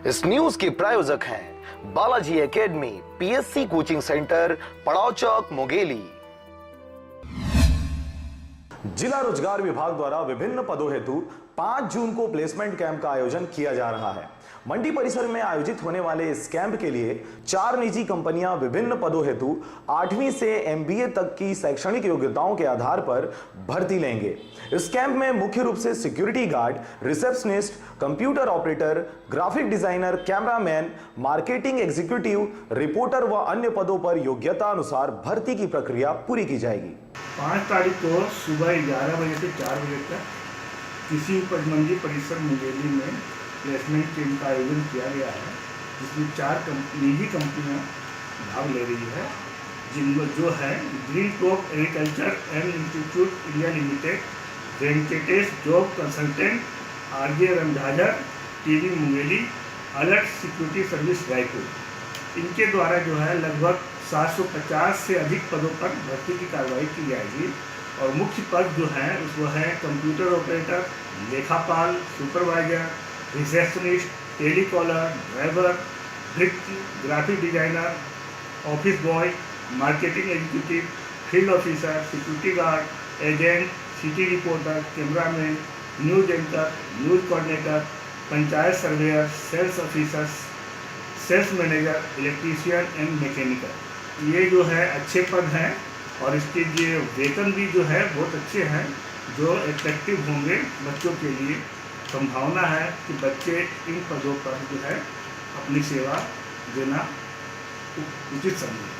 इस न्यूज के प्रायोजक हैं Balaji academy, PSC coaching centre, पड़ाव चौक, मुंगेली। जिला रोजगार विभाग द्वारा विभिन्न पदों हेतु 5 जून को प्लेसमेंट कैंप का आयोजन किया जा रहा है। मंडी परिसर में आयोजित होने वाले इस कैंप के लिए 4 निजी कंपनियां विभिन्न पदों हेतु 8वीं से एमबीए तक की शैक्षणिक योग्यताओं के आधार पर भर्ती लेंगे। इस कैंप में मुख्य रूप से security guard, receptionist, computer operator, graphic designer, cameraman, marketing executive, reporter व अन्य पदों पर योग्यता अनुसार भर्ती की प्रक्रिया पूरी की जाएगी। 5 तारीख को सुबह 11 बजे से 4 बजे तक किसी उपमंडी परिसर मुंगेली में प्लेसमेंट कैंप का आयोजन किया गया है, जिसमें 4 निजी कंपनियां भाग ले रही है, जिनमें जो है Green Top Agriculture and Institute India Limited, Venkatesh Job Consultant, RJ रंधाजर, TV Mungeli, Alert Security Service Raipur. इनके द्वारा जो है लगभग 750 से अधिक पदों पर भर्ती की कार्रवाई की जाएगी और मुख्य पद जो हैं वो है कंप्यूटर ऑपरेटर, लेखापाल, supervisor, receptionist, telecaller, driver, graphic designer, office boy, marketing executive, field officer, security guard, agent, city reporter, cameraman, news anchor, news coordinator, panchayat surveyor, sales officer, sales manager, electrician and mechanical. ये जो है अच्छे पद हैं और इसके लिए वेतन भी जो है बहुत अच्छे हैं, जो एट्रैक्टिव होंगे बच्चों के लिए। संभावना है कि बच्चे इन पदों पर जो है अपनी सेवा देना उचित समझें।